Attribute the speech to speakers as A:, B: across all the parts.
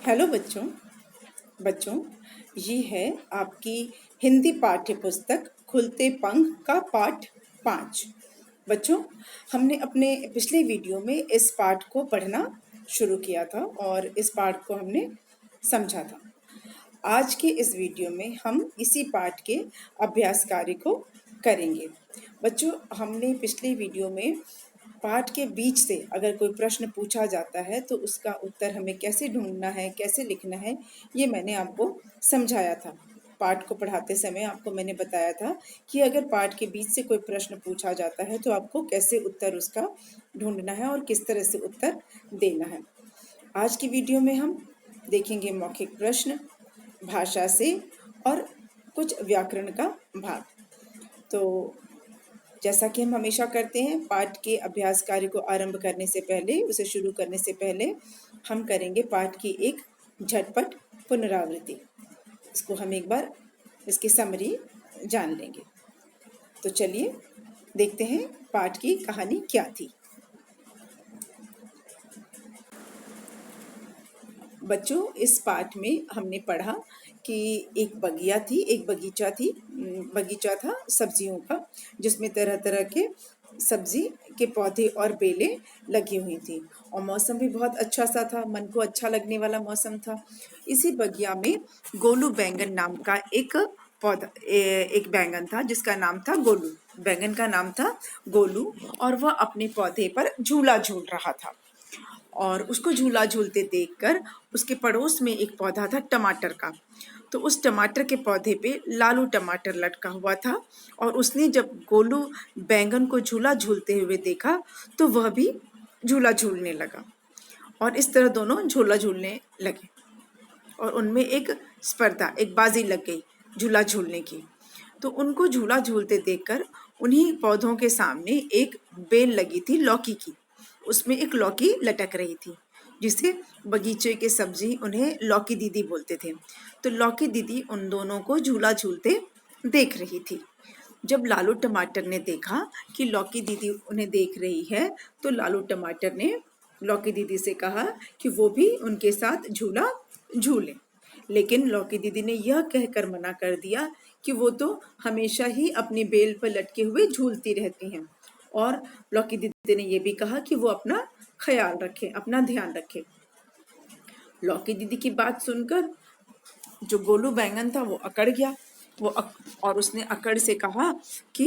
A: Hello बच्चों। बच्चों, ये है आपकी हिंदी पाठ्य पुस्तक खुलते पंख का पाठ 5। बच्चों, हमने अपने पिछले वीडियो में इस पाठ को पढ़ना शुरू किया था और इस पाठ को हमने समझा था। आज के इस वीडियो में हम इसी पाठ के अभ्यास कार्य को करेंगे। बच्चों, हमने पिछले वीडियो में पाठ के बीच से अगर कोई प्रश्न पूछा जाता है तो उसका उत्तर हमें कैसे ढूंढना है, कैसे लिखना है, ये मैंने आपको समझाया था। पाठ को पढ़ाते समय आपको मैंने बताया था कि अगर पाठ के बीच से कोई प्रश्न पूछा जाता है तो आपको कैसे उत्तर उसका ढूंढना है और किस तरह से उत्तर देना है। आज की वीडियो में हम देखेंगे मौखिक प्रश्न, भाषा से और कुछ व्याकरण का भाग। तो जैसा कि हम हमेशा करते हैं, पाठ के अभ्यास कार्य को आरंभ करने से पहले, उसे शुरू करने से पहले हम करेंगे पाठ की एक झटपट पुनरावृत्ति। इसको हम एक बार इसकी समरी जान लेंगे। तो चलिए देखते हैं पाठ की कहानी क्या थी। बच्चों, इस पाठ में हमने पढ़ा कि एक बगिया थी, एक बगीचा था सब्जियों का, जिसमें तरह तरह के सब्जी के पौधे और बेलें लगी हुई थी और मौसम भी बहुत अच्छा सा था, मन को अच्छा लगने वाला मौसम था। इसी बगिया में गोलू बैंगन नाम का एक एक बैंगन था जिसका नाम था गोलू। बैंगन का नाम था गोलू और वह अपने पौधे पर झूला झूल रहा था। और उसको झूला झूलते देखकर उसके पड़ोस में एक पौधा था टमाटर का। तो उस टमाटर के पौधे पे लालू टमाटर लटका हुआ था और उसने जब गोलू बैंगन को झूला झूलते हुए देखा तो वह भी झूला झूलने लगा और इस तरह दोनों झूला झूलने लगे और उनमें एक स्पर्धा, एक बाजी लग गई झूला झूलने की। तो उनको झूला झूलते देखकर उन्हीं पौधों के सामने एक बेल लगी थी लौकी की। उसमें एक लौकी लटक रही थी जिसे बगीचे के सब्जी उन्हें लौकी दीदी बोलते थे। तो लौकी दीदी उन दोनों को झूला झूलते देख रही थी। जब लालू टमाटर ने देखा कि लौकी दीदी उन्हें देख रही है तो लालू टमाटर ने लौकी दीदी से कहा कि वो भी उनके साथ झूला झूले। लेकिन लौकी दीदी ने यह कहकर मना कर दिया कि वो तो हमेशा ही अपनी बेल पर लटके हुए झूलती रहती हैं और लौकी दीदी ने यह भी कहा कि वो अपना ख्याल रखे, अपना ध्यान रखे। लौकी दीदी की बात सुनकर जो गोलू बैंगन था वो अकड़ गया। और उसने अकड़ से कहा कि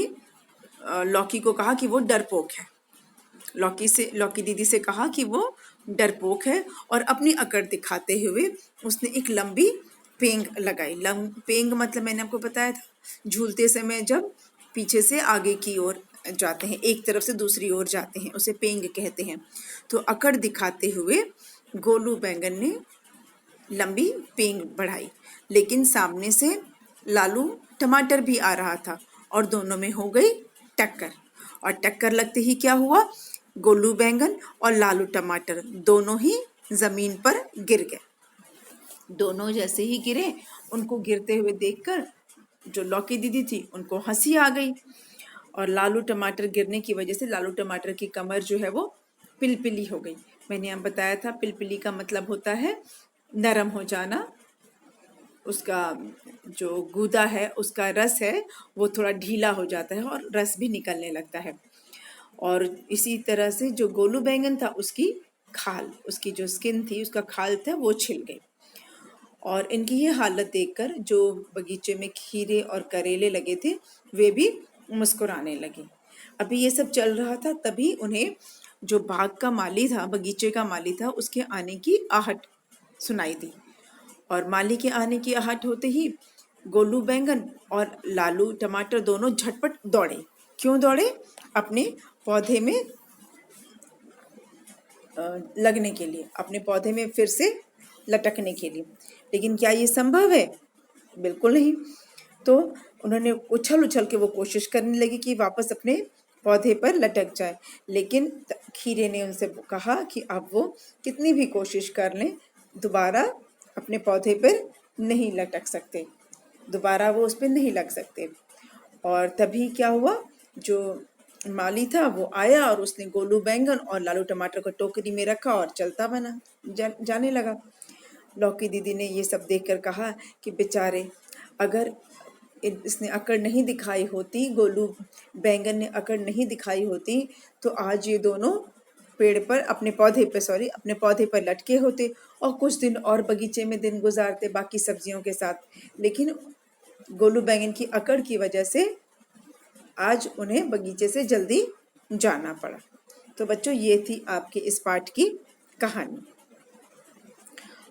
A: लौकी को कहा कि वो डरपोक है। लौकी दीदी से कहा कि वो डरपोक है और अपनी अकड़ दिखाते हुए उसने एक लंबी पेंग लगाई। पेंग मतलब मैंने आपको बताया था, झूलते समय जब पीछे से आगे की ओर जाते हैं, एक तरफ से दूसरी ओर जाते हैं, उसे पेंग कहते हैं। तो अकड़ दिखाते हुए गोलू बैंगन ने लंबी पेंग बढ़ाई, लेकिन सामने से लालू टमाटर भी आ रहा था और दोनों में हो गई टक्कर। और टक्कर लगते ही क्या हुआ, गोलू बैंगन और लालू टमाटर दोनों ही जमीन पर गिर गए। दोनों जैसे ही गिरे, उनको गिरते हुए देखकर जो लौकी दीदी थी उनको हंसी आ गई और लालू टमाटर गिरने की वजह से लालू टमाटर की कमर जो है वो पिलपिली हो गई। मैंने अब बताया था पिलपिली का मतलब होता है नरम हो जाना, उसका जो गूदा है, उसका रस है वो थोड़ा ढीला हो जाता है और रस भी निकलने लगता है। और इसी तरह से जो गोलू बैंगन था उसकी खाल, उसकी जो स्किन थी, उसका खाल था वो छिल गई। और इनकी ये हालत देखकर जो बगीचे में खीरे और करेले लगे थे वे भी मुस्कुराने लगे। अभी ये सब चल रहा था, तभी उन्हें जो बाग का माली था, बगीचे का माली था, उसके आने की आहट सुनाई दी। और माली के आने की आहट होते ही गोलू बैंगन और लालू टमाटर दोनों झटपट दौड़े। क्यों दौड़े? अपने पौधे में लगने के लिए, अपने पौधे में फिर से लटकने के लिए। लेकिन क्या ये संभव है? बिल्कुल नहीं। तो उन्होंने उछल उछल के वो कोशिश करने लगी कि वापस अपने पौधे पर लटक जाए, लेकिन खीरे ने उनसे कहा कि अब वो कितनी भी कोशिश कर लें दोबारा अपने पौधे पर नहीं लटक सकते, दोबारा वो उस पर नहीं लग सकते। और तभी क्या हुआ, जो माली था वो आया और उसने गोलू बैंगन और लालू टमाटर को टोकरी में रखा और चलता बना जाने लगा। लौकी दीदी ने ये सब देखकर कहा कि बेचारे, अगर इसने अकड़ नहीं दिखाई होती, गोलू बैंगन ने अकड़ नहीं दिखाई होती, तो आज ये दोनों पेड़ पर अपने पौधे पर लटके होते और कुछ दिन और बगीचे में दिन गुजारते बाकी सब्जियों के साथ। लेकिन गोलू बैंगन की अकड़ की वजह से आज उन्हें बगीचे से जल्दी जाना पड़ा। तो बच्चों, ये थी आपके इस पाठ की कहानी।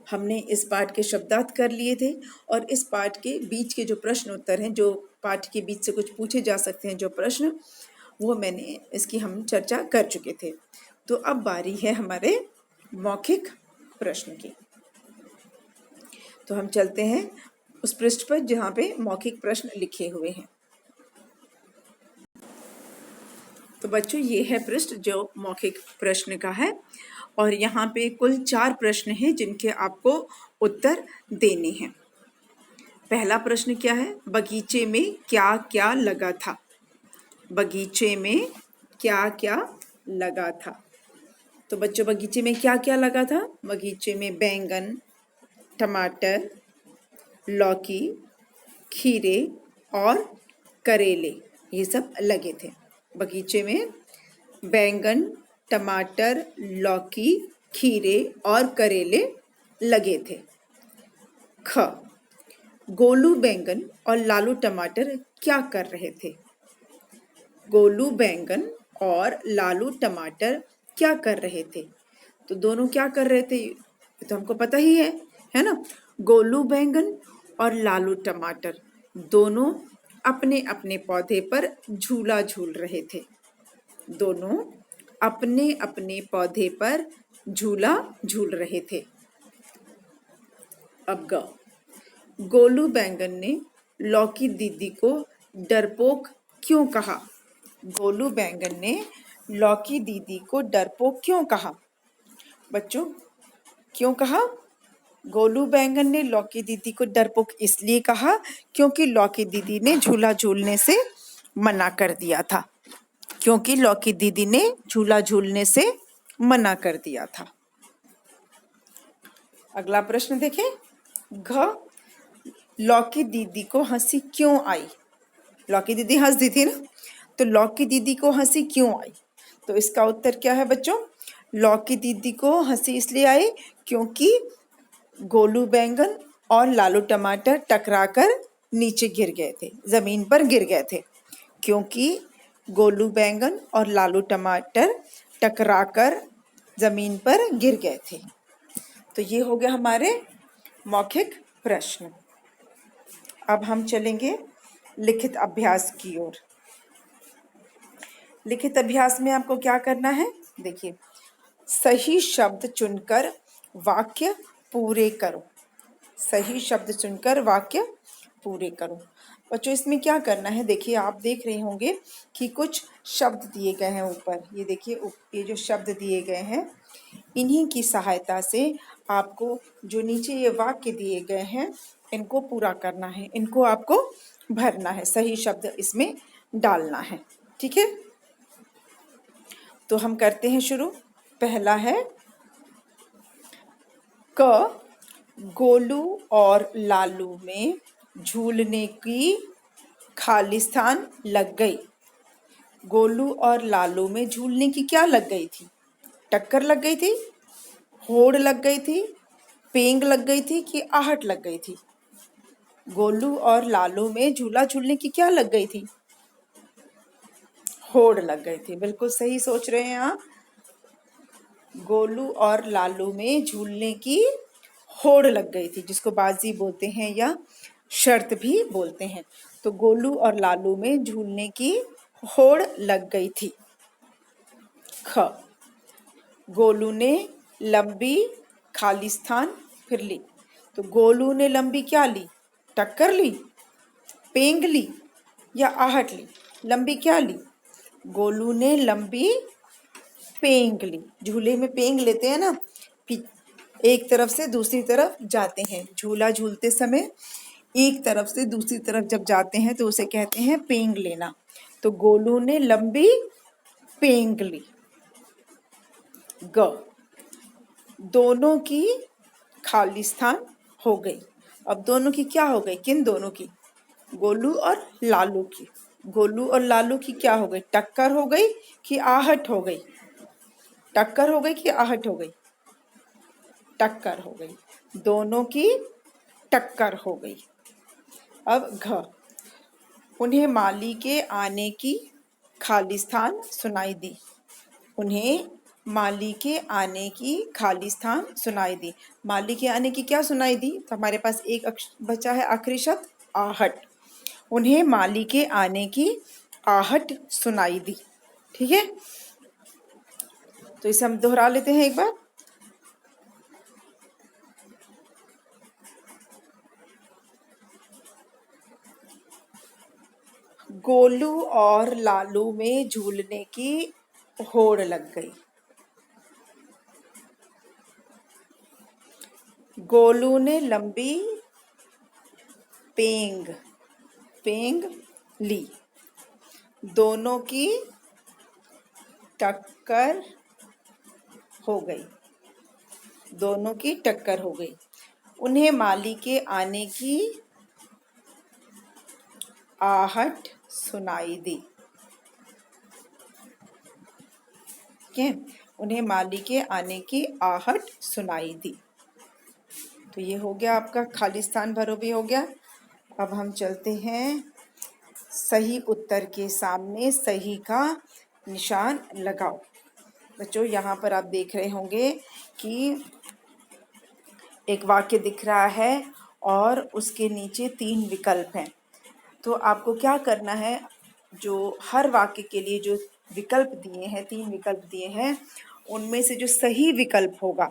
A: हमने इस पाठ के शब्दार्थ कर लिए थे और इस पाठ के बीच के जो प्रश्न उत्तर हैं, जो पाठ के बीच से कुछ पूछे जा सकते हैं जो प्रश्न, वो इसकी हम चर्चा कर चुके थे। तो अब बारी है हमारे मौखिक प्रश्न की। तो हम चलते हैं उस पृष्ठ पर जहाँ पे मौखिक प्रश्न लिखे हुए हैं। तो बच्चों, ये है पृष्ठ जो मौखिक प्रश्न का है और यहाँ पे कुल 4 प्रश्न हैं जिनके आपको उत्तर देने हैं। पहला प्रश्न क्या है? बगीचे में क्या क्या लगा था? बगीचे में क्या क्या लगा था? तो बच्चों, बगीचे में क्या क्या लगा था? बगीचे में बैंगन, टमाटर, लौकी, खीरे और करेले, ये सब लगे थे। बगीचे में बैंगन, टमाटर, लौकी, खीरे और करेले लगे थे। ख, गोलू बैंगन और लालू टमाटर क्या कर रहे थे? गोलू बैंगन और लालू टमाटर क्या कर रहे थे? तो दोनों क्या कर रहे थे तो हमको पता ही है ना। गोलू बैंगन और लालू टमाटर दोनों अपने अपने पौधे पर झूला झूल रहे थे। दोनों अपने अपने पौधे पर झूला झूल रहे थे। अब ग, गोलू बैंगन ने लौकी दीदी को डरपोक क्यों कहा? गोलू बैंगन ने लौकी दीदी को डरपोक क्यों कहा? बच्चों, क्यों कहा? गोलू बैंगन ने लौकी दीदी को डरपोक इसलिए कहा क्योंकि लौकी दीदी ने झूला झूलने से मना कर दिया था। क्योंकि लौकी दीदी ने झूला झूलने से मना कर दिया था। अगला प्रश्न देखें। घ, लौकी दीदी को हंसी क्यों आई? लौकी दीदी हंस दी थी ना, तो लौकी दीदी को हंसी क्यों आई? तो इसका उत्तर क्या है बच्चों? लौकी दीदी को हंसी इसलिए आई क्योंकि गोलू बैंगन और लालू टमाटर टकराकर नीचे गिर गए थे, जमीन पर गिर गए थे। क्योंकि गोलू बैंगन और लालू टमाटर टकराकर जमीन पर गिर गए थे। तो ये हो गया हमारे मौखिक प्रश्न। अब हम चलेंगे लिखित अभ्यास की ओर। लिखित अभ्यास में आपको क्या करना है? देखिए, सही शब्द चुनकर वाक्य पूरे करो। सही शब्द चुनकर वाक्य पूरे करो। बच्चों, इसमें क्या करना है? देखिए, आप देख रहे होंगे कि कुछ शब्द दिए गए हैं ऊपर। ये देखिए, ये जो शब्द दिए गए हैं, इन्हीं की सहायता से आपको जो नीचे ये वाक्य दिए गए हैं, इनको पूरा करना है, इनको आपको भरना है, सही शब्द इसमें डालना है। ठीक है, तो हम करते हैं शुरू। पहला है क, गोलू और लालू में झूलने की खालिस्तान लग गई। गोलू और लालू में झूलने की क्या लग गई थी? टक्कर लग गई थी, होड़ लग गई थी, पेंग लग गई थी कि आहट लग गई थी? गोलू और लालू में झूला झूलने की क्या लग गई थी? होड़ लग गई थी। बिल्कुल सही सोच रहे हैं आप। गोलू और लालू में झूलने की होड़ लग गई थी, जिसको बाजी बोलते हैं या शर्त भी बोलते हैं। तो गोलू और लालू में झूलने की होड़ लग गई थी। ख, गोलू ने लंबी खालिस्तान फिर ली। तो गोलू ने लंबी क्या ली? टक्कर ली, पेंग ली या आहट ली? लंबी क्या ली? गोलू ने लंबी पेंग ली। झूले में पेंग लेते हैं ना, एक तरफ से दूसरी तरफ जाते हैं। झूला झूलते समय एक तरफ से दूसरी तरफ जब जाते हैं तो उसे कहते हैं पेंग लेना। तो गोलू ने लंबी पेंग ली। ग, दोनों की खालिस्तान हो गई। अब दोनों की क्या हो गई? किन दोनों की? गोलू और लालू की। गोलू और लालू की क्या हो गई? टक्कर हो गई कि आहट हो गई? टक्कर हो गई कि आहट हो गई? टक्कर हो गई। दोनों की टक्कर हो गई। अब घ, उन्हें माली के आने की खालिस्तान सुनाई दी। उन्हें माली के आने की खालिस्तान सुनाई दी। माली के आने की क्या सुनाई दी? तो हमारे पास एक बचा है आखिरी शब्द आहट। उन्हें माली के आने की आहट सुनाई दी। ठीक है, तो इसे हम दोहरा लेते हैं एक बार। गोलू और लालू में झूलने की होड़ लग गई। गोलू ने लंबी पेंग पेंग ली। दोनों की टक्कर हो गई। दोनों की टक्कर हो गई। उन्हें माली के आने की आहट सुनाई दी। ठीक है, उन्हें माली के आने की आहट सुनाई दी। तो ये हो गया आपका खालिस्तान भरो भी हो गया। अब हम चलते हैं सही उत्तर के सामने सही का निशान लगाओ। बच्चों यहाँ पर आप देख रहे होंगे कि एक वाक्य दिख रहा है और उसके नीचे 3 विकल्प हैं। तो आपको क्या करना है, जो हर वाक्य के लिए जो विकल्प दिए हैं, 3 विकल्प दिए हैं, उनमें से जो सही विकल्प होगा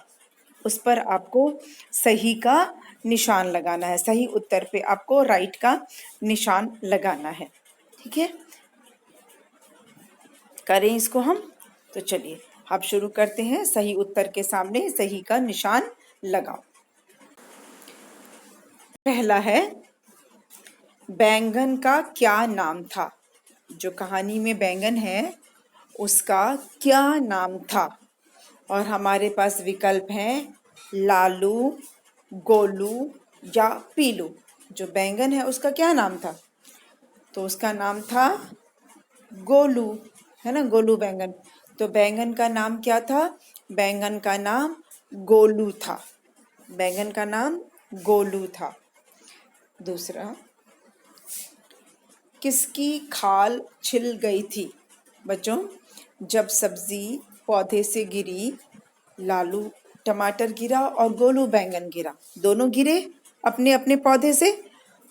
A: उस पर आपको सही का निशान लगाना है। सही उत्तर पे आपको राइट का निशान लगाना है। ठीक है, करें इसको हम। तो चलिए अब शुरू करते हैं। सही उत्तर के सामने सही का निशान लगाओ। पहला है, बैंगन का क्या नाम था? जो कहानी में बैंगन है उसका क्या नाम था? और हमारे पास विकल्प हैं लालू, गोलू या पीलू। जो बैंगन है उसका क्या नाम था? तो उसका नाम था गोलू, है ना, गोलू बैंगन। तो बैंगन का नाम क्या था? बैंगन का नाम गोलू था। बैंगन का नाम गोलू था। दूसरा, किसकी खाल छिल गई थी? बच्चों, जब सब्जी पौधे से गिरी, लालू टमाटर गिरा और गोलू बैंगन गिरा, दोनों गिरे अपने अपने पौधे से,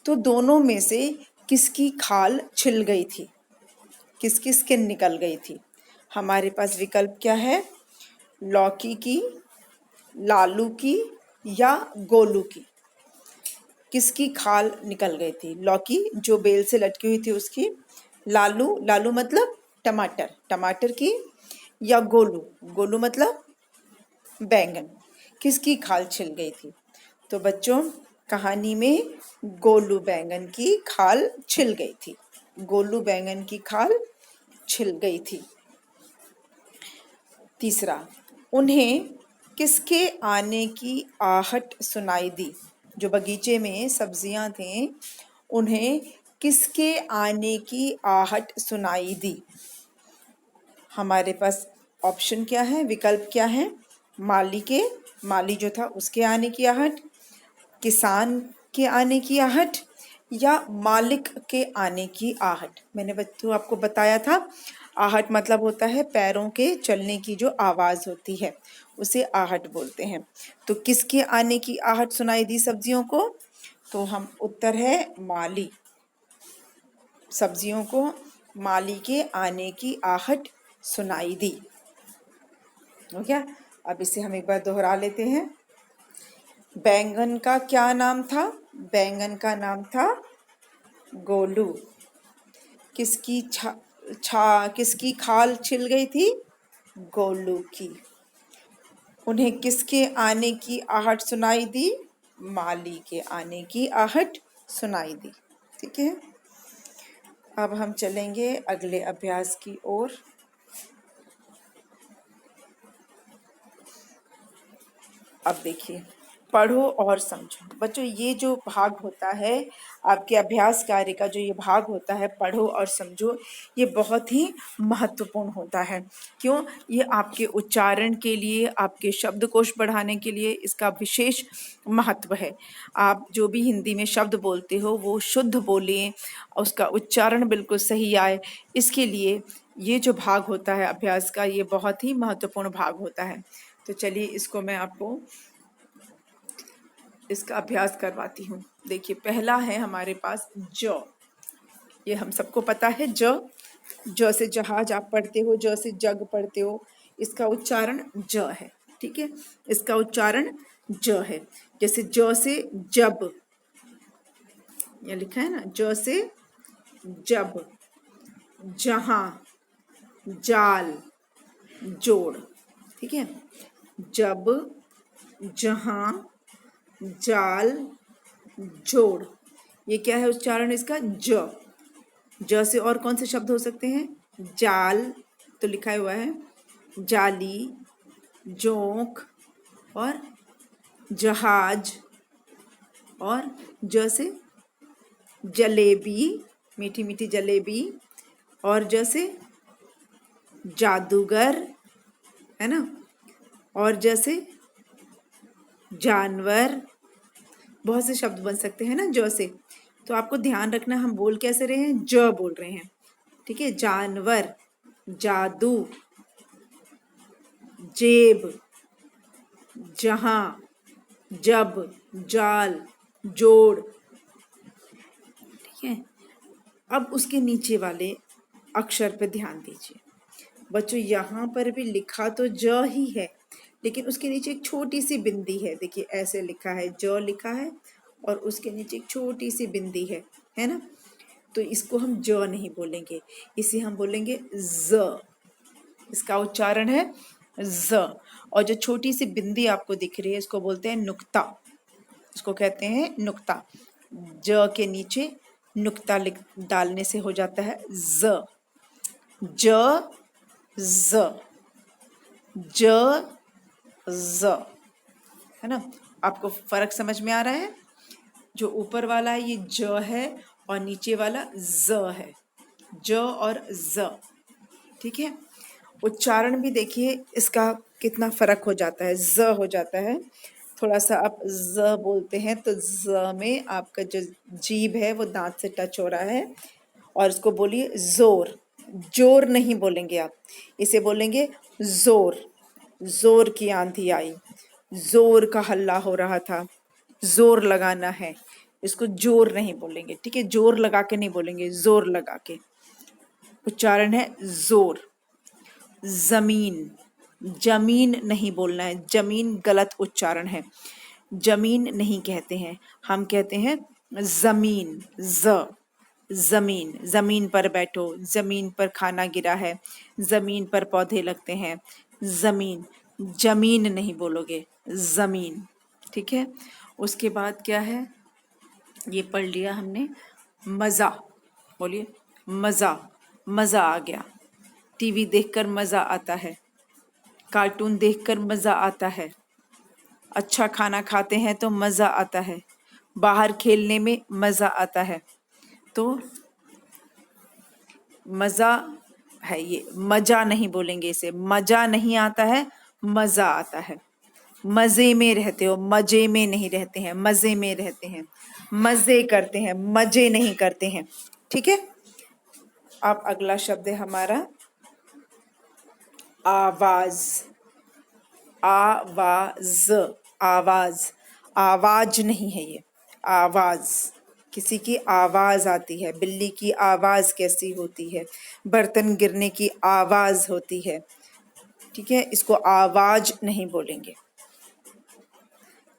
A: तो दोनों में से किसकी खाल छिल गई थी? किसकी स्किन निकल गई थी? हमारे पास विकल्प क्या है? लौकी की, लालू की या गोलू की। किसकी खाल निकल गई थी? लौकी जो बेल से लटकी हुई थी उसकी, लालू, लालू मतलब टमाटर, टमाटर की, या गोलू, गोलू मतलब बैंगन, किसकी खाल छिल गई थी? तो बच्चों, कहानी में गोलू बैंगन की खाल छिल गई थी। गोलू बैंगन की खाल छिल गई थी। तीसरा, उन्हें किसके आने की आहट सुनाई दी? जो बगीचे में सब्जियां थीं, उन्हें किसके आने की आहट सुनाई दी? हमारे पास ऑप्शन क्या है, विकल्प क्या है? माली के, माली जो था उसके आने की आहट, किसान के आने की आहट, या मालिक के आने की आहट। मैंने बच्चों आपको बताया था, आहट मतलब होता है पैरों के चलने की जो आवाज़ होती है उसे आहट बोलते हैं। तो किसके आने की आहट सुनाई दी सब्जियों को? तो हम उत्तर है माली। सब्जियों को माली के आने की आहट सुनाई दी। हो गया। अब इसे हम एक बार दोहरा लेते हैं। बैंगन का क्या नाम था? बैंगन का नाम था गोलू। किसकी किसकी खाल छिल गई थी? गोलू की। उन्हें किसके आने की आहट सुनाई दी? माली के आने की आहट सुनाई दी। ठीक है, अब हम चलेंगे अगले अभ्यास की ओर। अब देखिए, पढ़ो और समझो। बच्चों ये जो भाग होता है आपके अभ्यास कार्य का, जो ये भाग होता है पढ़ो और समझो, ये बहुत ही महत्वपूर्ण होता है। क्यों? ये आपके उच्चारण के लिए, आपके शब्दकोश बढ़ाने के लिए इसका विशेष महत्व है। आप जो भी हिंदी में शब्द बोलते हो वो शुद्ध बोलें, उसका उच्चारण बिल्कुल सही आए, इसके लिए ये जो भाग होता है अभ्यास का, ये बहुत ही महत्वपूर्ण भाग होता है। तो चलिए इसको मैं आपको इसका अभ्यास करवाती हूँ। देखिए पहला है हमारे पास ज। ये हम सबको पता है ज से जहाज आप पढ़ते हो, ज से जग पढ़ते हो, इसका उच्चारण ज है। ठीक है, इसका उच्चारण ज है। जैसे ज से जब, ये लिखा है ना, ज से जब, जहां, जाल, जोड़। ठीक है, जब, जहां, जाल, जोड़। ये क्या है उच्चारण इसका? ज से और कौन से शब्द हो सकते हैं? जाल तो लिखा हुआ है, जाली, जोंक और जहाज, और ज से जलेबी, मीठी मीठी जलेबी, और ज से जादूगर, है ना, और ज से जानवर। बहुत से शब्द बन सकते हैं ना ज से। तो आपको ध्यान रखना हम बोल कैसे रहे हैं? ज बोल रहे हैं। ठीक है, जानवर, जादू, जेब, जहां, जब, जाल, जोड़। ठीक है, अब उसके नीचे वाले अक्षर पे ध्यान दीजिए। बच्चों यहाँ पर भी लिखा तो ज ही है, लेकिन उसके नीचे एक छोटी सी बिंदी है। देखिए ऐसे लिखा है, ज लिखा है और उसके नीचे एक छोटी सी बिंदी है ना। तो इसको हम ज नहीं बोलेंगे, इसे हम बोलेंगे ज। इसका उच्चारण है ज। और जो छोटी सी बिंदी आपको दिख रही है इसको बोलते हैं नुक्ता, इसको कहते हैं नुक्ता। ज के नीचे नुक्ता लिख डालने से हो जाता है ज। ज, ज, ज, ज, है ना। आपको फर्क समझ में आ रहा है? जो ऊपर वाला है ये ज है और नीचे वाला ज है, ज और ज। ठीक है, उच्चारण भी देखिए इसका कितना फर्क हो जाता है, ज हो जाता है। थोड़ा सा आप ज बोलते हैं तो ज में आपका जो जीभ है वो दांत से टच हो रहा है, और इसको बोलिए जोर। जोर नहीं बोलेंगे आप, इसे बोलेंगे जोर। जोर की आंधी आई, जोर का हल्ला हो रहा था, जोर लगाना है, इसको जोर नहीं बोलेंगे। ठीक है, जोर लगा के नहीं बोलेंगे, जोर लगा के। उच्चारण है जोर। जमीन, जमीन नहीं बोलना है, जमीन गलत उच्चारण है, जमीन नहीं कहते हैं, हम कहते हैं जमीन। ज, जमीन, जमीन पर बैठो, जमीन पर खाना गिरा है, जमीन पर पौधे लगते हैं, जमीन। जमीन नहीं बोलोगे, जमीन। ठीक है, उसके बाद क्या है? ये पढ़ लिया हमने, मज़ा। बोलिए मज़ा, मज़ा आ गया। टीवी देखकर मज़ा आता है, कार्टून देखकर मज़ा आता है, अच्छा खाना खाते हैं तो मज़ा आता है, बाहर खेलने में मज़ा आता है। तो मज़ा है ये, मज़ा नहीं बोलेंगे इसे, मज़ा नहीं आता है, मज़ा आता है। मज़े में रहते हो, मज़े में नहीं रहते हैं, मज़े में रहते हैं, मज़े करते हैं, मज़े नहीं करते हैं। ठीक है, अब अगला शब्द है हमारा आवाज़। आवाज़, आवाज़, आवाज नहीं है ये, आवाज़। किसी की आवाज़ आती है, बिल्ली की आवाज़ कैसी होती है, बर्तन गिरने की आवाज़ होती है। ठीक है, इसको आवाज नहीं बोलेंगे।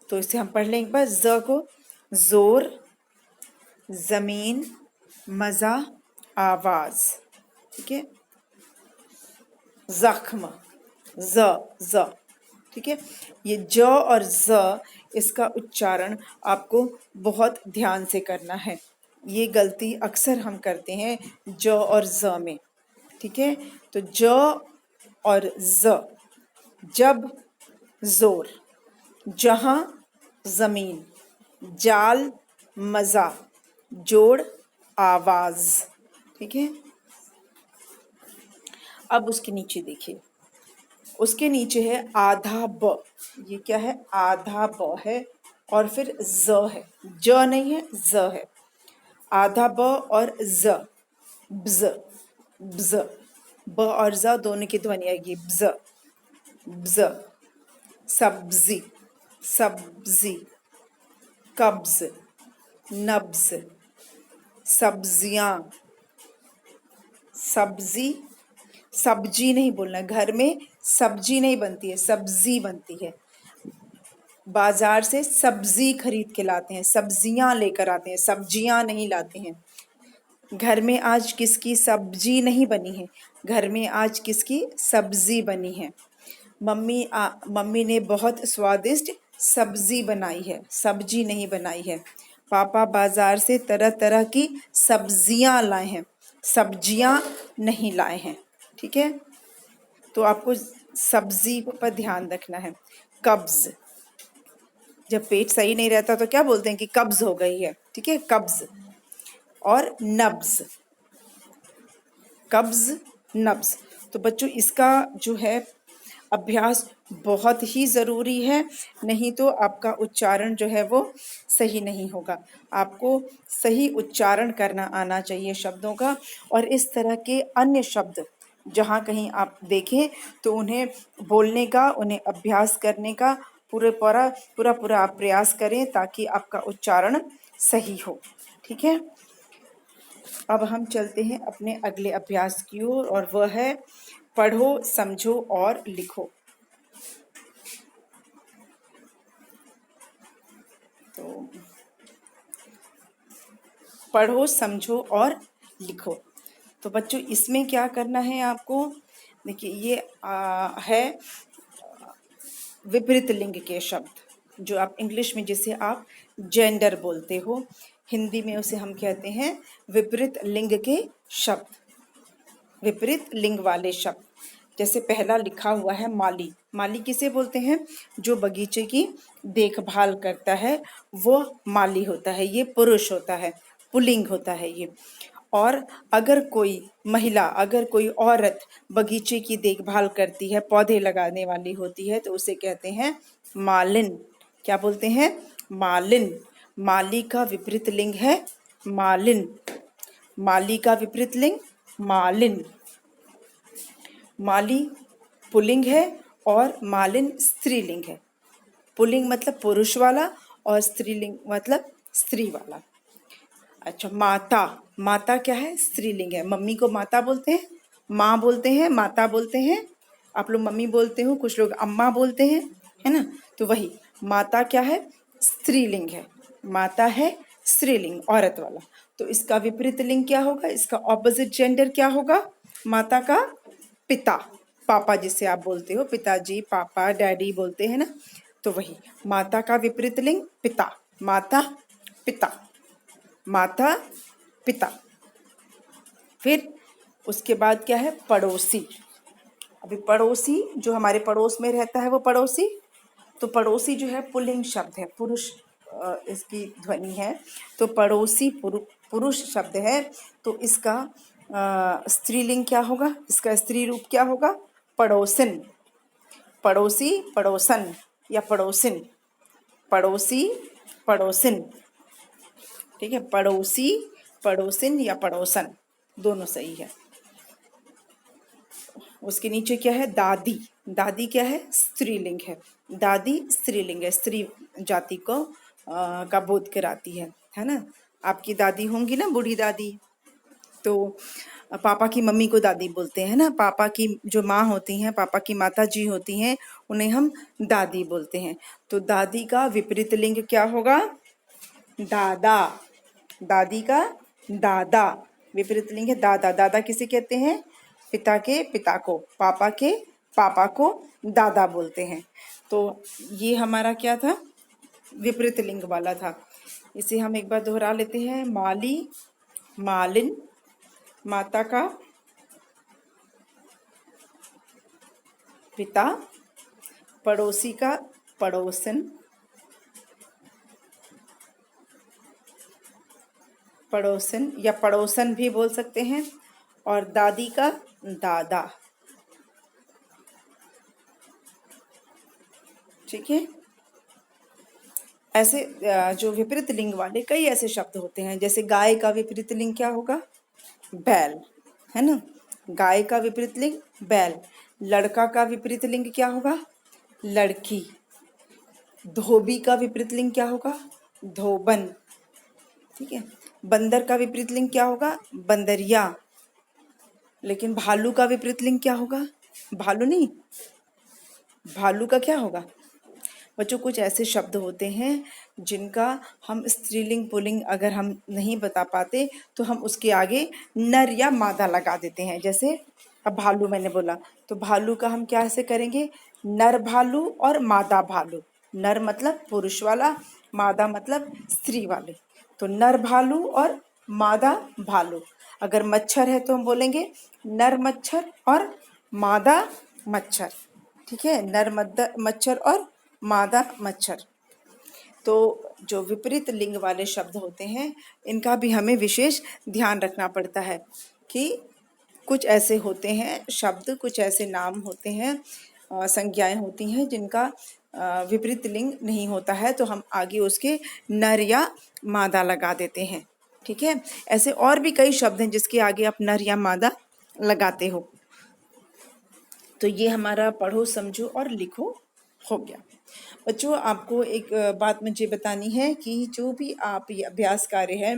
A: तो इसे हम पढ़ लेंगे बस, ज को। जोर, जमीन, मज़ा, आवाज़। ठीक है, जख्म, ज। ठीक है, ये ज और ज, इसका उच्चारण आपको बहुत ध्यान से करना है। ये गलती अक्सर हम करते हैं ज और ज में। ठीक है, तो ज और ज, जब, जोर, जहां, जमीन, जाल मजा, जोड़ आवाज। ठीक है, अब उसके नीचे देखिए, उसके नीचे है आधा ब। ये क्या है? आधा ब है और फिर ज है, ज नहीं है, ज है। आधा ब और ज, ब्ज, ब्ज। ब और ज दोनों की ध्वनि आएगी, ब्ज, ब्ज। सब्जी, सब्जी, कब्ज, नब्ज, सब्जियां, सब्जी, सब्जी नहीं बोलना, घर में सब्जी नहीं बनती है, सब्जी बनती है। बाजार से सब्जी खरीद के लाते हैं, सब्जियां लेकर आते हैं, सब्जियां नहीं लाते हैं। घर में आज किसकी सब्जी नहीं बनी है? घर में आज किसकी सब्जी बनी है? मम्मी ने बहुत स्वादिष्ट सब्जी बनाई है, सब्जी नहीं बनाई है। पापा बाजार से तरह तरह की सब्जियां लाए हैं, सब्जियां नहीं लाए हैं। ठीक है, तो आपको सब्जी पर ध्यान रखना है। कब्ज, जब पेट सही नहीं रहता तो क्या बोलते हैं कि कब्ज हो गई है। ठीक है, कब्ज। और नब्ज, कब्ज, नब्ज। तो बच्चों इसका जो है अभ्यास बहुत ही ज़रूरी है, नहीं तो आपका उच्चारण जो है वो सही नहीं होगा। आपको सही उच्चारण करना आना चाहिए शब्दों का। और इस तरह के अन्य शब्द जहाँ कहीं आप देखें तो उन्हें बोलने का, उन्हें अभ्यास करने का पूरा आप प्रयास करें ताकि आपका उच्चारण सही हो। ठीक है, अब हम चलते हैं अपने अगले अभ्यास की ओर, और वह है पढ़ो, समझो और लिखो। तो पढ़ो, समझो और लिखो। तो बच्चों इसमें क्या करना है आपको? देखिए ये है विपरीत लिंग के शब्द, जो आप इंग्लिश में जिसे आप जेंडर बोलते हो, हिंदी में उसे हम कहते हैं विपरीत लिंग के शब्द, विपरीत लिंग वाले शब्द। जैसे पहला लिखा हुआ है माली। माली किसे बोलते हैं? जो बगीचे की देखभाल करता है वो माली होता है, ये पुरुष होता है, पुल्लिंग होता है ये। और अगर कोई महिला, अगर कोई औरत बगीचे की देखभाल करती है, पौधे लगाने वाली होती है, तो उसे कहते हैं मालिन। क्या बोलते हैं? मालिन। माली का विपरीत लिंग है मालिन। माली का विपरीत लिंग मालिन। माली पुल्लिंग है और मालिन स्त्रीलिंग है। पुल्लिंग मतलब पुरुष वाला और स्त्रीलिंग मतलब स्त्री वाला। अच्छा, माता, माता क्या है? स्त्रीलिंग है। मम्मी को माता बोलते हैं, माँ बोलते हैं, माता बोलते हैं। आप लोग मम्मी बोलते हो, कुछ लोग अम्मा बोलते हैं, है ना? तो वही माता क्या है? स्त्रीलिंग है। माता है स्त्रीलिंग, औरत वाला। तो इसका विपरीत लिंग क्या होगा? इसका ऑपोजिट जेंडर क्या होगा? माता का पिता, पापा जिसे आप बोलते हो, पिताजी, पापा, डैडी बोलते हैं ना, तो वही माता का विपरीत लिंग पिता। माता, पिता, माता, पिता। फिर उसके बाद क्या है? पड़ोसी। अभी पड़ोसी जो हमारे पड़ोस में रहता है वो पड़ोसी। तो पड़ोसी जो है पुल्लिंग शब्द है, पुरुष इसकी ध्वनि है। तो पड़ोसी पुरुष शब्द है, तो इसका स्त्रीलिंग क्या होगा? इसका स्त्री रूप क्या होगा? पड़ोसिन। पड़ोसी, पड़ोसन या पड़ोसिन। पड़ोसी, पड़ोसिन। ठीक है, पड़ोसी, पड़ोसिन या पड़ोसन, दोनों सही है। उसके नीचे क्या है? दादी। दादी क्या है? स्त्रीलिंग है। दादी स्त्रीलिंग है, स्त्री जाति को का बोध कराती है ना? आपकी दादी होंगी ना, बूढ़ी दादी, तो पापा की मम्मी को दादी बोलते हैं ना। पापा की जो माँ होती हैं, पापा की माता जी होती हैं, उन्हें हम दादी बोलते हैं। तो दादी का विपरीत लिंग क्या होगा? दादा। दादी का दादा विपरीत लिंग है दादा। दादा किसे कहते हैं? पिता के पिता को, पापा के पापा को दादा बोलते हैं। तो ये हमारा क्या था? विपरीत लिंग वाला था। इसे हम एक बार दोहरा लेते हैं। माली, मालिन, माता का पिता, पड़ोसी का पड़ोसन, पड़ोसन या पड़ोसन भी बोल सकते हैं। और दादी का दादा। ठीक है। ऐसे जो विपरीत लिंग वाले कई ऐसे शब्द होते हैं, जैसे गाय का विपरीत लिंग क्या होगा? बैल, है ना। गाय का विपरीत लिंग बैल। लड़का का विपरीत लिंग क्या होगा? लड़की। धोबी का विपरीत लिंग क्या होगा? धोबन। ठीक है। बंदर का विपरीत लिंग क्या होगा? बंदरिया। लेकिन भालू का विपरीत लिंग क्या होगा? भालू नहीं, भालू का क्या होगा? बच्चों, कुछ ऐसे शब्द होते हैं जिनका हम स्त्रीलिंग पुल्लिंग अगर हम नहीं बता पाते तो हम उसके आगे नर या मादा लगा देते हैं। जैसे अब भालू मैंने बोला, तो भालू का हम क्या ऐसे करेंगे? नर भालू और मादा भालू। नर मतलब पुरुष वाला, मादा मतलब स्त्री वाले। तो नर भालू और मादा भालू। अगर मच्छर है तो हम बोलेंगे नर मच्छर और मादा मच्छर। ठीक है, नर मच्छर और मादा मच्छर। तो जो विपरीत लिंग वाले शब्द होते हैं इनका भी हमें विशेष ध्यान रखना पड़ता है कि कुछ ऐसे होते हैं शब्द, कुछ ऐसे नाम होते हैं, संज्ञाएं होती हैं जिनका विपरीत लिंग नहीं होता है, तो हम आगे उसके नर या मादा लगा देते हैं। ठीक है। ऐसे और भी कई शब्द हैं जिसके आगे आप नर या मादा लगाते हो। तो ये हमारा पढ़ो समझो और लिखो हो गया। बच्चों, आपको एक बात मुझे बतानी है कि जो भी आप ये अभ्यास कार्य है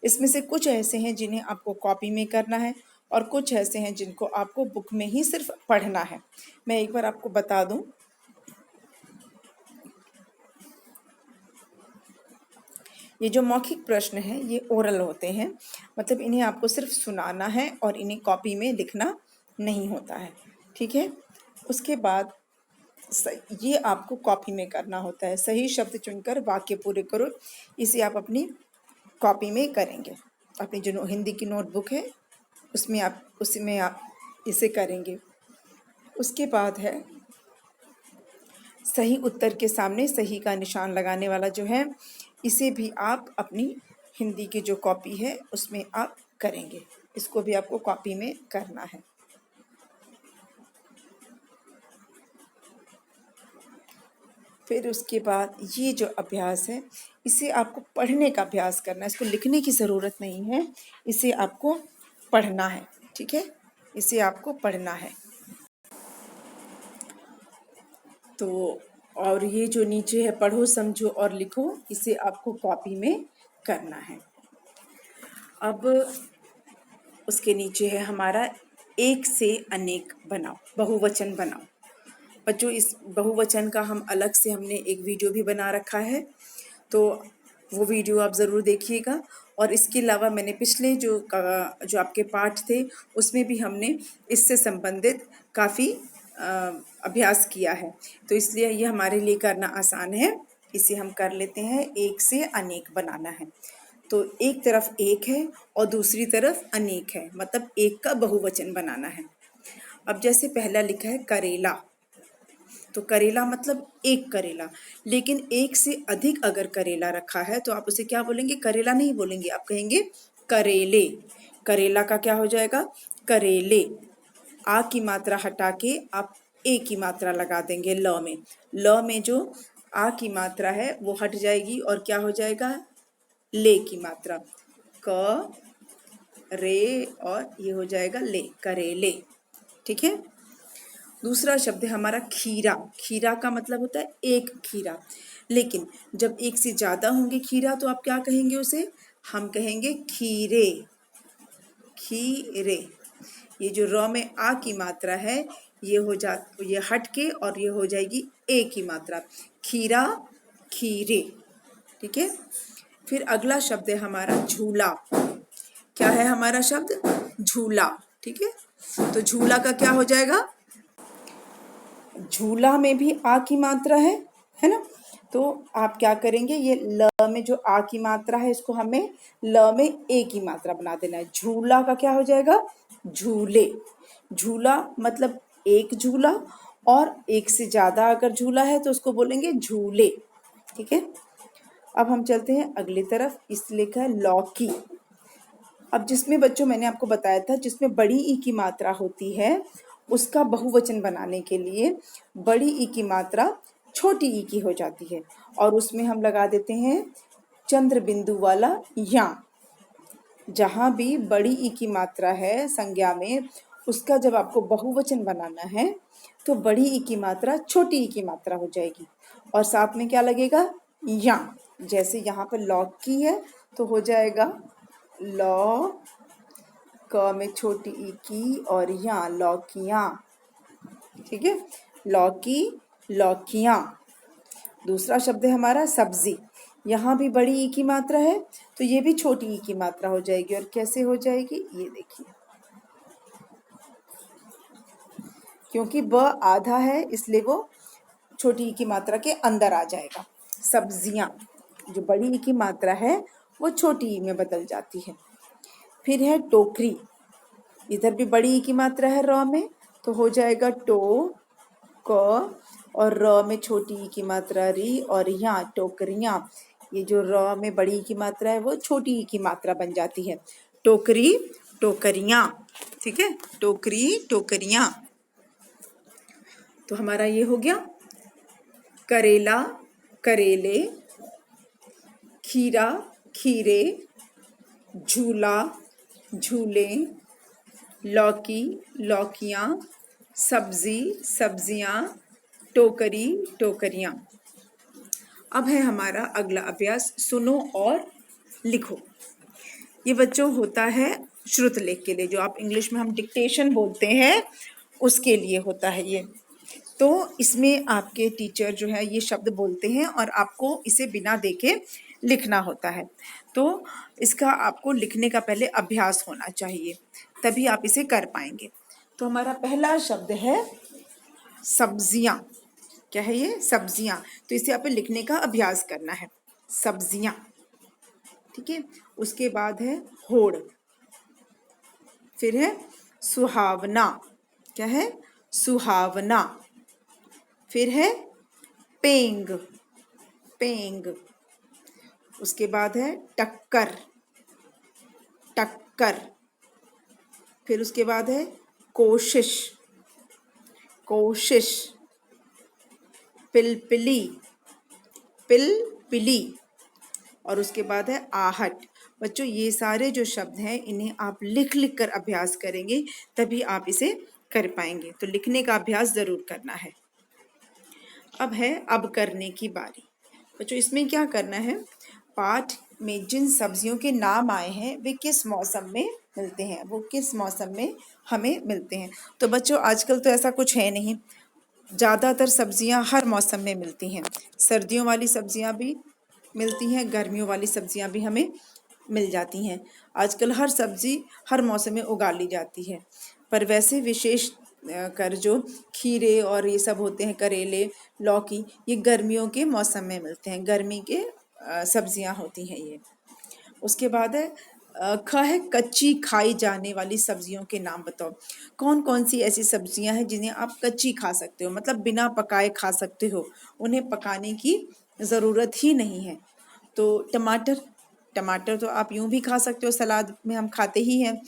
A: इसमें से कुछ ऐसे हैं जिन्हें आपको कॉपी में करना है और कुछ ऐसे हैं जिनको आपको बुक में ही सिर्फ पढ़ना है। मैं एक बार आपको बता दूं, ये जो मौखिक प्रश्न है ये ओरल होते हैं, मतलब इन्हें आपको सिर्फ सुनाना है और इन्हें कॉपी में लिखना नहीं होता है। ठीक है। उसके बाद ये आपको कॉपी में करना होता है। सही शब्द चुनकर वाक्य पूरे करो, इसे आप अपनी कॉपी में करेंगे। अपनी जो हिंदी की नोटबुक है उसमें आप इसे करेंगे। उसके बाद है सही उत्तर के सामने सही का निशान लगाने वाला जो है, इसे भी आप अपनी हिंदी की जो कॉपी है उसमें आप करेंगे। इसको भी आपको कॉपी में करना है। फिर उसके बाद ये जो अभ्यास है इसे आपको पढ़ने का अभ्यास करना है, इसको लिखने की ज़रूरत नहीं है, इसे आपको पढ़ना है। ठीक है, इसे आपको पढ़ना है। तो और ये जो नीचे है पढ़ो समझो और लिखो, इसे आपको कॉपी में करना है। अब उसके नीचे है हमारा एक से अनेक बनाओ, बहुवचन बनाओ। बच्चों, इस बहुवचन का हम अलग से हमने एक वीडियो भी बना रखा है, तो वो वीडियो आप ज़रूर देखिएगा। और इसके अलावा मैंने पिछले जो आपके पाठ थे उसमें भी हमने इससे संबंधित काफ़ी अभ्यास किया है, तो इसलिए ये हमारे लिए करना आसान है। इसे हम कर लेते हैं। एक से अनेक बनाना है, तो एक तरफ एक है और दूसरी तरफ अनेक है, मतलब एक का बहुवचन बनाना है। अब जैसे पहला लिखा है करेला, तो करेला मतलब एक करेला, लेकिन एक से अधिक अगर करेला रखा है तो आप उसे क्या बोलेंगे? करेला नहीं बोलेंगे, आप कहेंगे करेले। करेला का क्या हो जाएगा? करेले। आ की मात्रा हटा के आप ए की मात्रा लगा देंगे ल में। ल में जो आ की मात्रा है वो हट जाएगी और क्या हो जाएगा? ले की मात्रा। क रे और ये हो जाएगा ले, करेले। ठीक है। दूसरा शब्द है हमारा खीरा। खीरा का मतलब होता है एक खीरा, लेकिन जब एक से ज़्यादा होंगे खीरा तो आप क्या कहेंगे उसे? हम कहेंगे खीरे। खीरे। ये जो र में आ की मात्रा है ये हट के और ये हो जाएगी ए की मात्रा। खीरा, खीरे। ठीक है। फिर अगला शब्द है हमारा झूला। क्या है हमारा शब्द? झूला। ठीक है। तो झूला का क्या हो जाएगा? झूला में भी आ की मात्रा है ना। तो आप क्या करेंगे? ये ल में जो आ की मात्रा है इसको हमें ल में ए की मात्रा बना देना है। झूला का क्या हो जाएगा? झूले। झूला मतलब एक झूला, और एक से ज़्यादा अगर झूला है तो उसको बोलेंगे झूले। ठीक है। अब हम चलते हैं अगली तरफ। इस लिखा है लौकी। अब जिसमें बच्चों मैंने आपको बताया था जिसमें बड़ी ई की मात्रा होती है उसका बहुवचन बनाने के लिए बड़ी ई की मात्रा छोटी ई की हो जाती है और उसमें हम लगा देते हैं चंद्र बिंदु वाला या। जहाँ भी बड़ी ई की मात्रा है संज्ञा में उसका जब आपको बहुवचन बनाना है तो बड़ी ई की मात्रा छोटी ई की मात्रा हो जाएगी और साथ में क्या लगेगा या। जैसे यहाँ पर लौकी है तो हो जाएगा लौ क में छोटी ई की और या लौकियाँ। ठीक है, लौकी लौकियाँ। दूसरा शब्द है हमारा सब्जी। यहाँ भी बड़ी ई की मात्रा है तो ये भी छोटी ई की मात्रा हो जाएगी और कैसे हो जाएगी ये देखिए, क्योंकि ब आधा है इसलिए वो छोटी ई की मात्रा के अंदर आ जाएगा। सब्जियां, जो बड़ी ई की मात्रा है वो छोटी ई में बदल जाती है। फिर है टोकरी, इधर भी बड़ी ई की मात्रा है र में तो हो जाएगा टो क और र में छोटी ई की मात्रा री और यहाँ टोकरियाँ। ये जो र में बड़ी ई की मात्रा है वो छोटी ई की मात्रा बन जाती है। टोकरी टोकरियाँ। ठीक है, टोकरी टोकरियाँ। तो हमारा ये हो गया करेला करेले, खीरा खीरे, झूला झूले, लौकी लौकियाँ, सब्जी सब्जियाँ, टोकरी टोकरियाँ। अब है हमारा अगला अभ्यास, सुनो और लिखो। ये बच्चों होता है श्रुतलेख के लिए, जो आप इंग्लिश में हम डिक्टेशन बोलते हैं उसके लिए होता है ये। तो इसमें आपके टीचर जो है ये शब्द बोलते हैं और आपको इसे बिना देखे लिखना होता है। तो इसका आपको लिखने का पहले अभ्यास होना चाहिए, तभी आप इसे कर पाएंगे। तो हमारा पहला शब्द है सब्जियां। क्या है ये? सब्जियां। तो इसे आपको लिखने का अभ्यास करना है, सब्जियां। ठीक है, उसके बाद है होड़, फिर है सुहावना। क्या है? सुहावना। फिर है पेंग पेंग। उसके बाद है टक्कर टक्कर। फिर उसके बाद है कोशिश कोशिश। पिलपिली पिलपिली। और उसके बाद है आहट। बच्चों ये सारे जो शब्द हैं इन्हें आप लिख लिख कर अभ्यास करेंगे तभी आप इसे कर पाएंगे। तो लिखने का अभ्यास जरूर करना है। अब है अब करने की बारी। बच्चों इसमें क्या करना है, पाठ में जिन सब्जियों के नाम आए हैं वे किस मौसम में मिलते हैं, वो किस मौसम में हमें मिलते हैं। तो बच्चों आजकल तो ऐसा कुछ है नहीं, ज़्यादातर सब्जियां हर मौसम में मिलती हैं। सर्दियों वाली सब्जियां भी मिलती हैं, गर्मियों वाली सब्जियां भी हमें मिल जाती हैं। आजकल हर सब्जी हर मौसम में उगा ली जाती है, पर वैसे विशेष कर जो खीरे और ये सब होते हैं, करेले लौकी, ये गर्मियों के मौसम में मिलते हैं, गर्मी के सब्जियां होती हैं ये। उसके बाद है ख है कच्ची खाई जाने वाली सब्जियों के नाम बताओ। कौन कौन सी ऐसी सब्जियां हैं जिन्हें आप कच्ची खा सकते हो, मतलब बिना पकाए खा सकते हो, उन्हें पकाने की ज़रूरत ही नहीं है। तो टमाटर, टमाटर तो आप यूं भी खा सकते हो, सलाद में हम खाते ही हैं,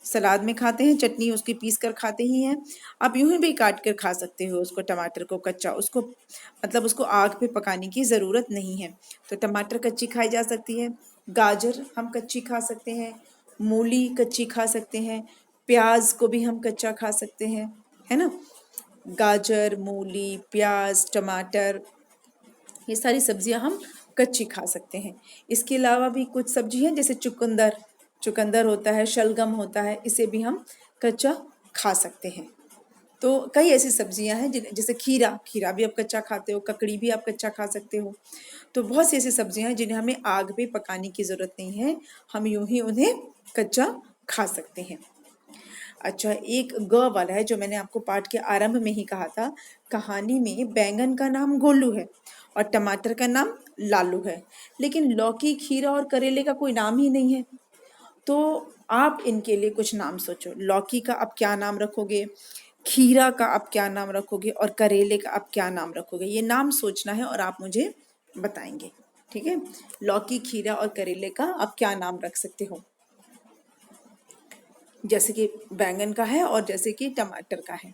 A: सलाद में खाते हैं, चटनी उसकी पीस कर खाते ही हैं। आप यूं ही भी काट कर खा सकते हो उसको, टमाटर को कच्चा, उसको मतलब उसको आग पे पकाने की ज़रूरत नहीं है। तो टमाटर कच्ची खाई जा सकती है, गाजर हम कच्ची खा सकते हैं, मूली कच्ची खा सकते हैं, प्याज को भी हम कच्चा खा सकते हैं, है ना। गाजर, मूली, प्याज, टमाटर, ये सारी सब्जियां हम कच्ची खा सकते हैं। इसके अलावा भी कुछ सब्जी हैं जैसे चुकंदर, चुकंदर होता है, शलगम होता है, इसे भी हम कच्चा खा सकते हैं। तो कई ऐसी सब्जियां हैं जैसे खीरा, खीरा भी आप कच्चा खाते हो, ककड़ी भी आप कच्चा खा सकते हो। तो बहुत सी ऐसी सब्जियां हैं जिन्हें हमें आग पे पकाने की ज़रूरत नहीं है, हम यूं ही उन्हें कच्चा खा सकते हैं। अच्छा, एक ग वाला है जो मैंने आपको पाठ के आरंभ में ही कहा था। कहानी में बैंगन का नाम गोलू है और टमाटर का नाम लालू है, लेकिन लौकी, खीरा और करेले का कोई नाम ही नहीं है। तो आप इनके लिए कुछ नाम सोचो। लौकी का आप क्या नाम रखोगे, खीरा का आप क्या नाम रखोगे और करेले का आप क्या नाम रखोगे, ये नाम सोचना है और आप मुझे बताएंगे। ठीक है, लौकी, खीरा और करेले का आप क्या नाम रख सकते हो। जैसे कि बैंगन का है और जैसे कि टमाटर का है।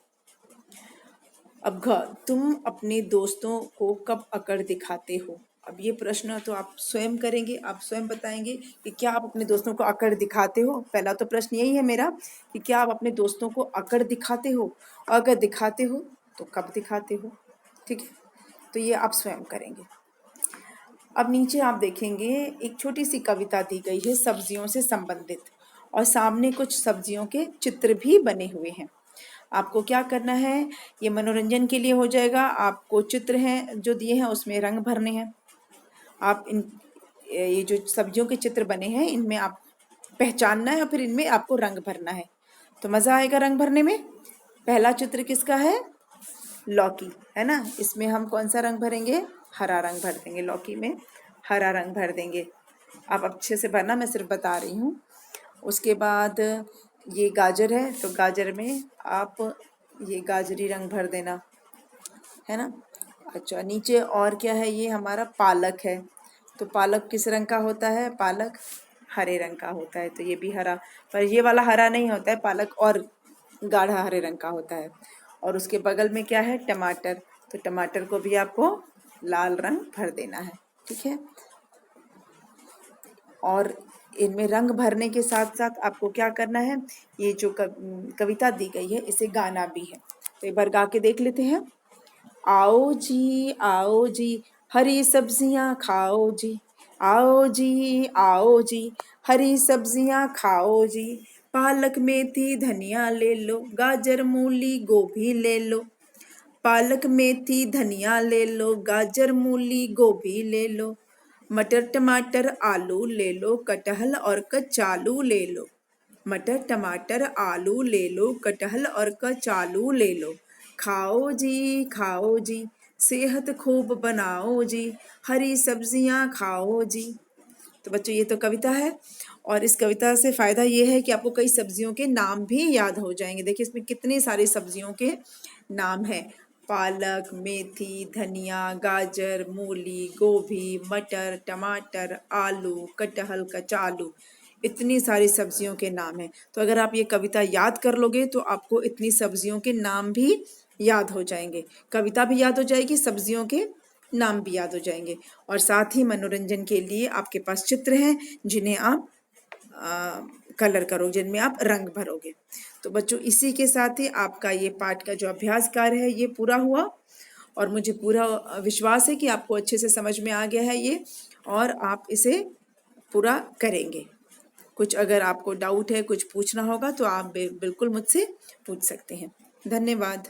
A: अब घ, तुम अपने दोस्तों को कब अकड़ दिखाते हो? अब ये प्रश्न तो आप स्वयं करेंगे, आप स्वयं बताएंगे कि क्या आप अपने दोस्तों को अकड़ दिखाते हो। पहला तो प्रश्न यही है मेरा कि क्या आप अपने दोस्तों को अकड़ दिखाते हो, और अगर दिखाते हो तो कब दिखाते हो। ठीक है, तो ये आप स्वयं करेंगे। अब नीचे आप देखेंगे एक छोटी सी कविता दी गई है सब्जियों से संबंधित, और सामने कुछ सब्जियों के चित्र भी बने हुए हैं। आपको क्या करना है, ये मनोरंजन के लिए हो जाएगा। आपको चित्र हैं जो दिए हैं उसमें रंग भरने हैं। आप इन ये जो सब्जियों के चित्र बने हैं इनमें आप पहचानना है और फिर इनमें आपको रंग भरना है, तो मज़ा आएगा रंग भरने में। पहला चित्र किसका है? लौकी, है ना। इसमें हम कौन सा रंग भरेंगे? हरा रंग भर देंगे। लौकी में हरा रंग भर देंगे। आप अच्छे से भरना, मैं सिर्फ बता रही हूँ। उसके बाद ये गाजर है, तो गाजर में आप ये गाजरी रंग भर देना, है ना। अच्छा, नीचे और क्या है? ये हमारा पालक है, तो पालक किस रंग का होता है? पालक हरे रंग का होता है, तो ये भी हरा। पर ये वाला हरा नहीं होता है, पालक और गाढ़ा हरे रंग का होता है। और उसके बगल में क्या है? टमाटर, तो टमाटर को भी आपको लाल रंग भर देना है। ठीक है, और इनमें रंग भरने के साथ साथ आपको क्या करना है, ये जो कविता दी गई है इसे गाना भी है। तो एक बार गा के देख लेते हैं। आओ जी हरी सब्जियां खाओ जी, आओ जी हरी सब्जियां खाओ जी। पालक मेथी धनिया ले लो, गाजर मूली गोभी ले लो। पालक मेथी धनिया ले लो, गाजर मूली गोभी ले लो। मटर टमाटर आलू ले लो, कटहल और कचालू ले लो। मटर टमाटर आलू ले लो, कटहल और कचालू ले लो। खाओ जी सेहत खूब बनाओ जी, हरी सब्जियां खाओ जी। तो बच्चों ये तो कविता है, और इस कविता से फ़ायदा ये है कि आपको कई सब्जियों के नाम भी याद हो जाएंगे। देखिए इसमें कितनी सारी सब्जियों के नाम हैं। पालक, मेथी, धनिया, गाजर, मूली, गोभी, मटर, टमाटर, आलू, कटहल, कचालू, इतनी सारी सब्जियों के नाम हैं। तो अगर आप ये कविता याद कर लोगे तो आपको इतनी सब्जियों के नाम भी याद हो जाएंगे। कविता भी याद हो जाएगी, सब्जियों के नाम भी याद हो जाएंगे, और साथ ही मनोरंजन के लिए आपके पास चित्र हैं जिन्हें आप कलर करो, जिनमें आप रंग भरोगे। तो बच्चों इसी के साथ ही आपका ये पाठ का जो अभ्यास कार्य है ये पूरा हुआ, और मुझे पूरा विश्वास है कि आपको अच्छे से समझ में आ गया है ये, और आप इसे पूरा करेंगे। कुछ अगर आपको डाउट है, कुछ पूछना होगा तो आप बिल्कुल मुझसे पूछ सकते हैं। धन्यवाद।